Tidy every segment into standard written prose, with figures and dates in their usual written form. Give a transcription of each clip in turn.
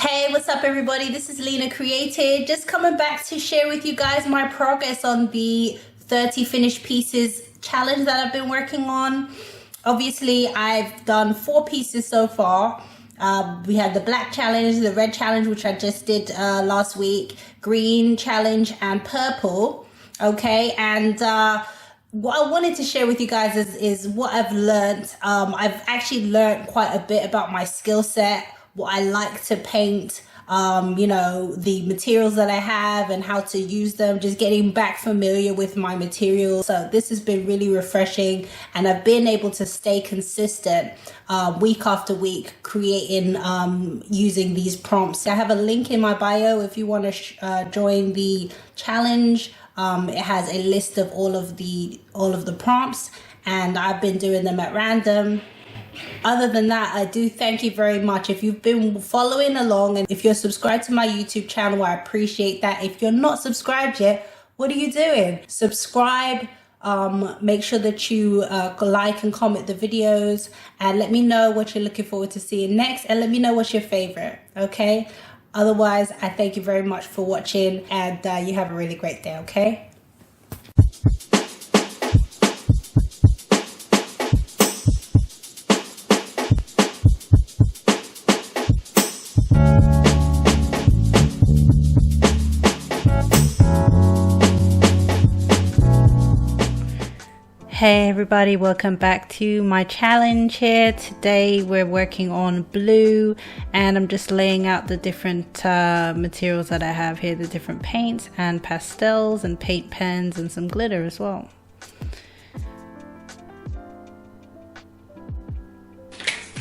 Hey, what's up everybody? This is LinaCreated. Just coming back to share with you guys my progress on the 30 finished pieces challenge that I've been working on. Obviously, I've done 4 pieces so far. We had the black challenge, the red challenge, which I just did last week, green challenge, and purple. Okay, and what I wanted to share with you guys is what I've learned. I've actually learned quite a bit about my skill set, what I like to paint, you know, the materials that I have and how to use them, just getting back familiar with my materials. So this has been really refreshing, and I've been able to stay consistent week after week creating using these prompts. I have a link in my bio if you want to join the challenge. It has a list of all of the prompts, and I've been doing them at random. Other than that, I do thank you very much. If you've been following along and if you're subscribed to my YouTube channel, I appreciate that. If you're not subscribed yet, what are you doing? Subscribe. Make sure that you like and comment the videos, and let me know what you're looking forward to seeing next, and let me know what's your favorite. Okay. Otherwise, I thank you very much for watching, and you have a really great day. Okay. Hey everybody, welcome back to my challenge here. Today we're working on blue, and I'm just laying out the different materials that I have here, the different paints and pastels and paint pens and some glitter as well.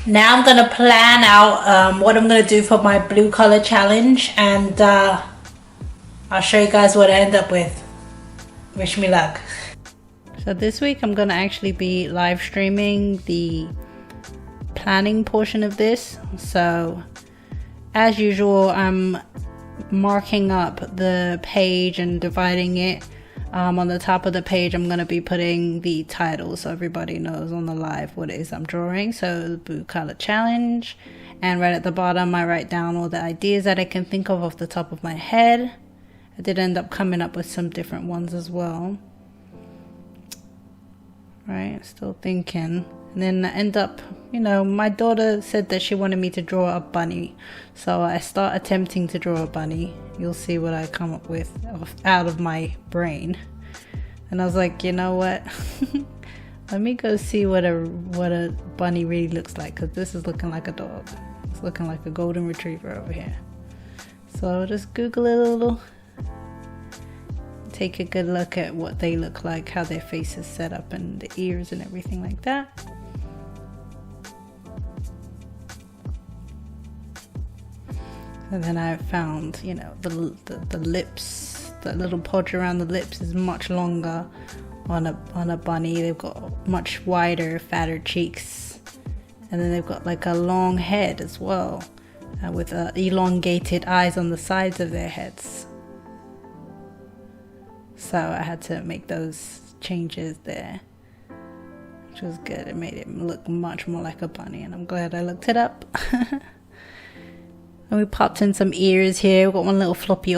Now I'm gonna plan out what I'm gonna do for my blue color challenge, and I'll show you guys what I end up with. Wish me luck. So this week I'm gonna actually be live streaming the planning portion of this. So as usual, I'm marking up the page and dividing it. On the top of the page I'm gonna be putting the title so everybody knows on the live what it is I'm drawing. So the blue color challenge, and right at the bottom I write down all the ideas that I can think of off the top of my head. I did end up coming up with some different ones as well. Right, still thinking. And then I end up, you know, my daughter said that she wanted me to draw a bunny, so I start attempting to draw a bunny. You'll see what I come up with out of my brain. And I was like, you know what, let me go see what a bunny really looks like, because this is looking like a dog. It's looking like a golden retriever over here. So just Google it a little, take a good look at what they look like, how their face is set up, and the ears and everything like that. And then I found, you know, the lips, the little podge around the lips is much longer on a bunny. They've got much wider, fatter cheeks, and then they've got like a long head as well, with elongated eyes on the sides of their heads. So I had to make those changes there, which was good. It made it look much more like a bunny, and I'm glad I looked it up. And we popped in some ears here. We've got one little flopped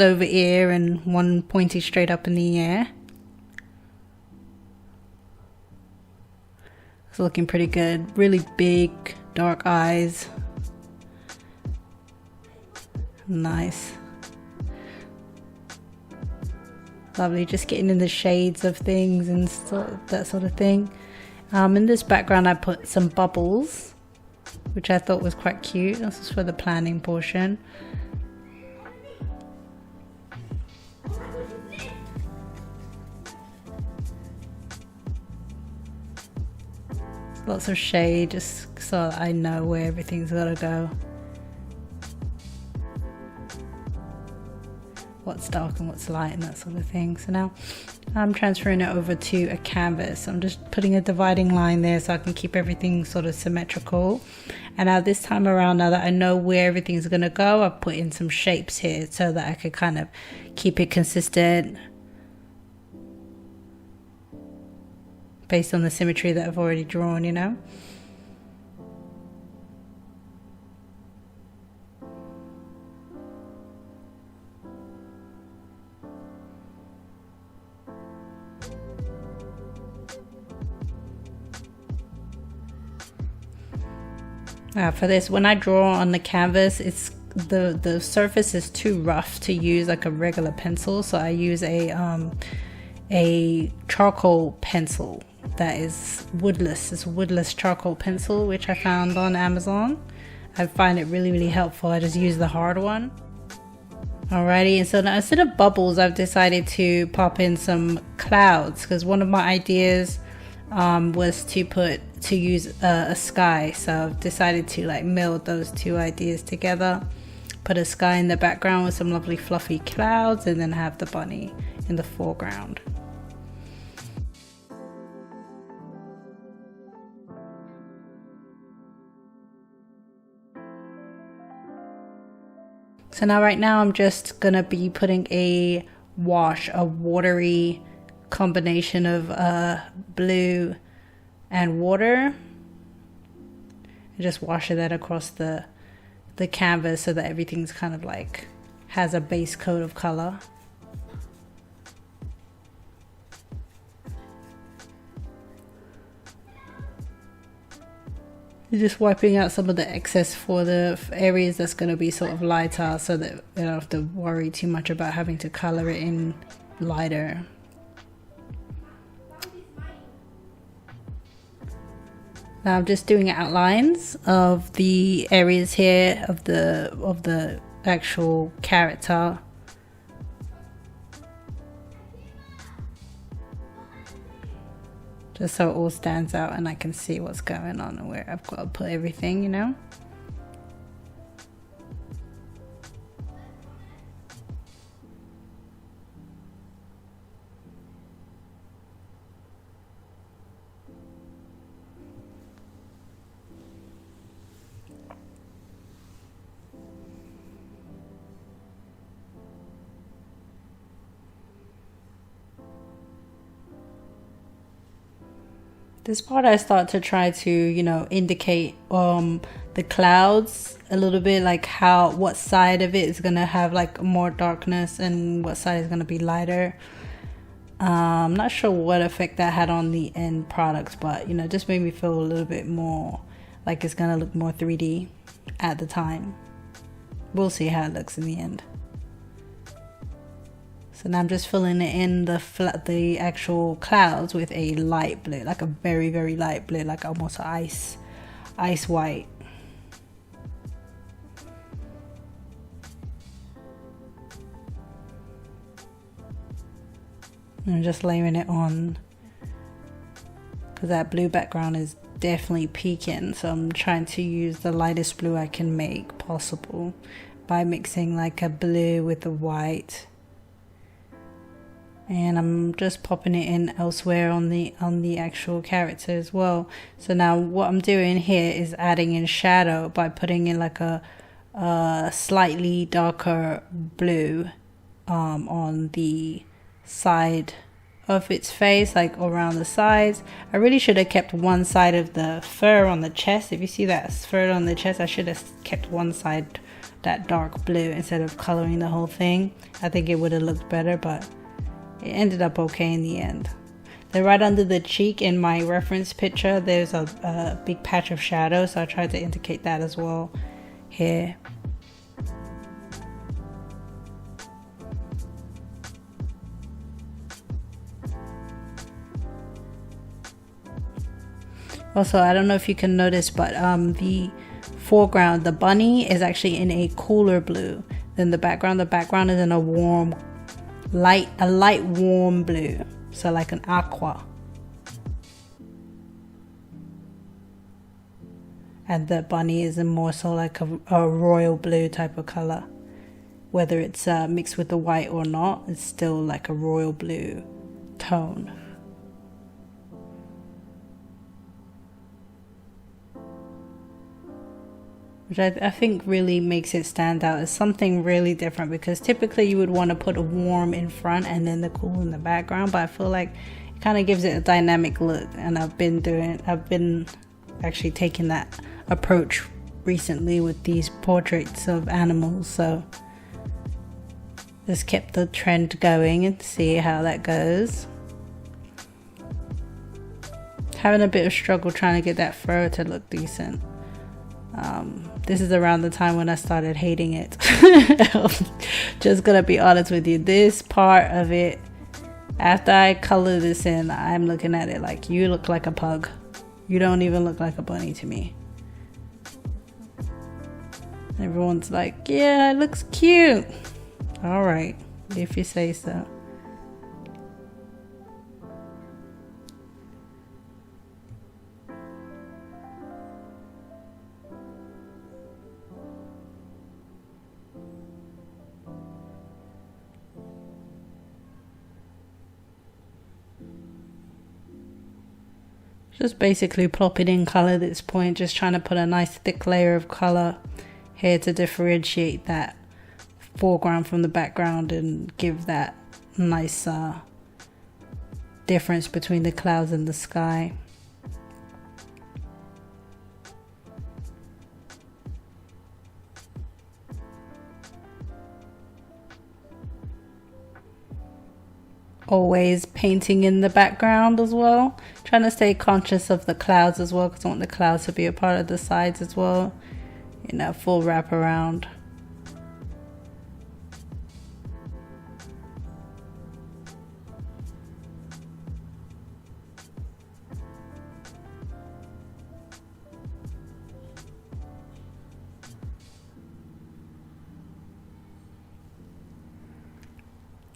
over ear and one pointy straight up in the air. It's looking pretty good. Really big, dark eyes. Nice. Lovely, just getting in the shades of things and that sort of thing. In this background I put some bubbles, which I thought was quite cute. This is for the planning portion. Lots of shade, just so that I know where everything's gotta go. What's dark and what's light and that sort of thing. So now I'm transferring it over to a canvas. I'm just putting a dividing line there so I can keep everything sort of symmetrical. And now this time around, now that I know where everything's gonna go, I've put in some shapes here so that I could kind of keep it consistent based on the symmetry that I've already drawn, you know. For this, when I draw on the canvas, it's the surface is too rough to use like a regular pencil, so I use a charcoal pencil that is woodless. It's a woodless charcoal pencil, which I found on Amazon. I find it really helpful. I just use the hard one. Alrighty, and so now instead of bubbles, I've decided to pop in some clouds, because one of my ideas was to use a sky. So I've decided to like meld those two ideas together, put a sky in the background with some lovely fluffy clouds, and then have the bunny in the foreground. So now right now I'm just gonna be putting a wash, a watery combination of blue and water, and just washing that across the canvas so that everything's kind of like has a base coat of color. Just wiping out some of the excess for the areas that's going to be sort of lighter, so that you don't have to worry too much about having to color it in lighter. Now I'm just doing outlines of the areas here of the actual character. Just so it all stands out and I can see what's going on and where I've got to put everything, you know. This part I start to try to, you know, indicate the clouds a little bit, like what side of it is gonna have like more darkness and what side is gonna be lighter. I'm not sure what effect that had on the end products, but you know, just made me feel a little bit more like it's gonna look more 3D at the time. We'll see how it looks in the end. So now I'm just filling it in the actual clouds with a light blue, like a very light blue, like almost ice white. And I'm just layering it on because that blue background is definitely peaking. So I'm trying to use the lightest blue I can make possible by mixing like a blue with the white. And I'm just popping it in elsewhere on the actual character as well. So now what I'm doing here is adding in shadow by putting in like a slightly darker blue on the side of its face, like around the sides. I really should have kept one side of the fur on the chest. If you see that fur on the chest, I should have kept one side that dark blue instead of coloring the whole thing. I think it would have looked better, but it ended up okay in the end. Then right under the cheek in my reference picture, there's a big patch of shadow, so I tried to indicate that as well here. Also, I don't know if you can notice, but the foreground, the bunny, is actually in a cooler blue than the background. The background is in a light warm blue, so like an aqua. And the bunny is more so like a royal blue type of color. Whether it's mixed with the white or not, it's still like a royal blue tone. Which I think really makes it stand out as something really different, because typically you would want to put a warm in front and then the cool in the background, but I feel like it kind of gives it a dynamic look, and I've been actually taking that approach recently with these portraits of animals, so just kept the trend going and see how that goes. Having a bit of struggle trying to get that fur to look decent. This is around the time when I started hating it. Just gonna be honest with you, this part of it, after I color this in, I'm looking at it like, you look like a pug. You don't even look like a bunny to me. Everyone's like, yeah, it looks cute. All right, if you say so. Just basically plopping in color at this point, just trying to put a nice thick layer of color here to differentiate that foreground from the background and give that nice difference between the clouds and the sky. Always painting in the background as well, trying to stay conscious of the clouds as well, because I want the clouds to be a part of the sides as well, you know, full wrap around.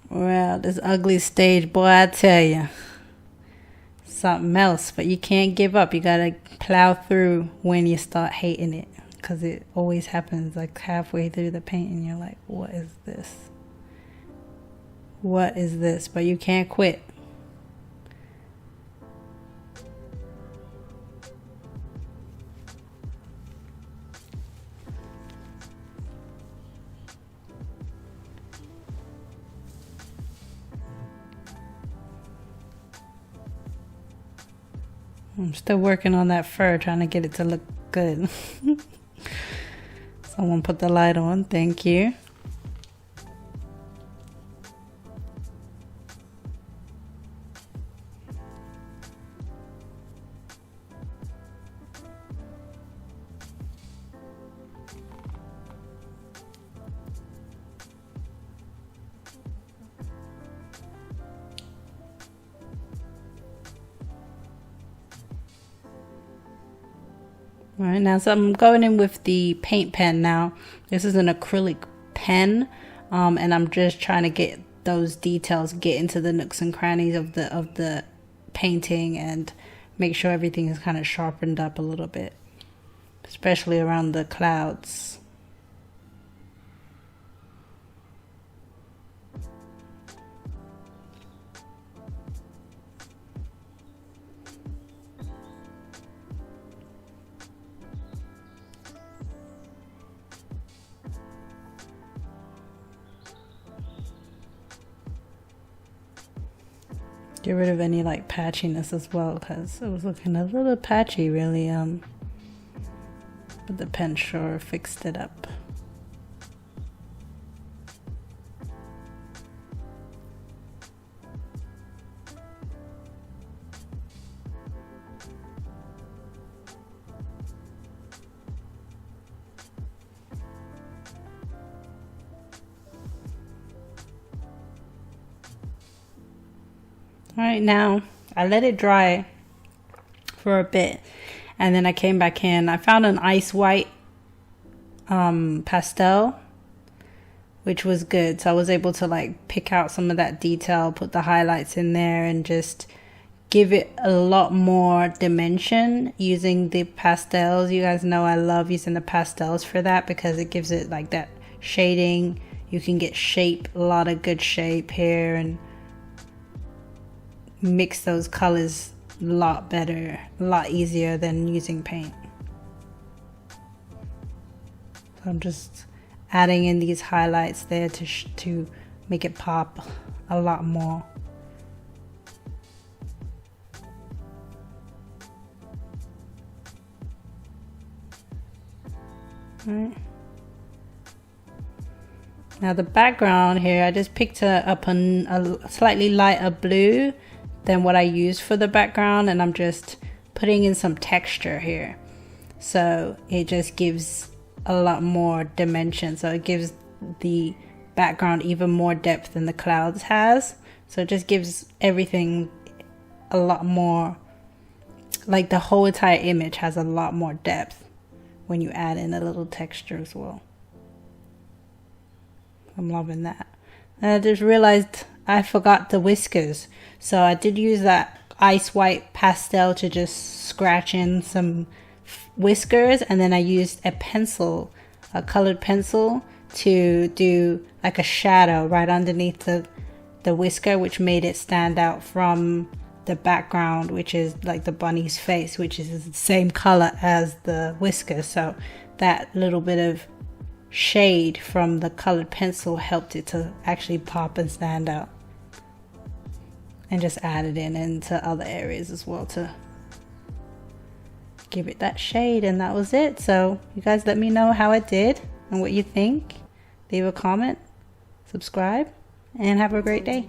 Well, this ugly stage, boy, I tell you, something else. But you can't give up. You gotta plow through when you start hating it, because it always happens like halfway through the paint and you're like, what is this? What is this? But you can't quit. I'm still working on that fur, trying to get it to look good. Someone put the light on, thank you. All right, now so I'm going in with the paint pen now. This is an acrylic pen, and I'm just trying to get those details, get into the nooks and crannies of the painting, and make sure everything is kind of sharpened up a little bit, especially around the clouds. Get rid of any like patchiness as well, because it was looking a little patchy really, but the pen sure fixed it up. All right, now I let it dry for a bit, and then I came back in. I found an ice white pastel, which was good. So I was able to like pick out some of that detail, put the highlights in there, and just give it a lot more dimension using the pastels. You guys know I love using the pastels for that, because it gives it like that shading. You can get shape, a lot of good shape here, and mix those colors a lot better, a lot easier than using paint. So I'm just adding in these highlights there to make it pop a lot more. All right. Now the background here, I just picked up a slightly lighter blue than what I used for the background, and I'm just putting in some texture here. so it just gives a lot more dimension. So it gives the background even more depth than the clouds has. So it just gives everything a lot more, like the whole entire image has a lot more depth when you add in a little texture as well. I'm loving that. And I just realized I forgot the whiskers. So I did use that ice white pastel to just scratch in some whiskers, and then I used a pencil, a colored pencil, to do like a shadow right underneath the whisker, which made it stand out from the background, which is like the bunny's face, which is the same color as the whisker. So that little bit of shade from the colored pencil helped it to actually pop and stand out, and just added in into other areas as well to give it that shade. And that was it. So you guys let me know how it did and what you think. Leave a comment, subscribe, and have a great day.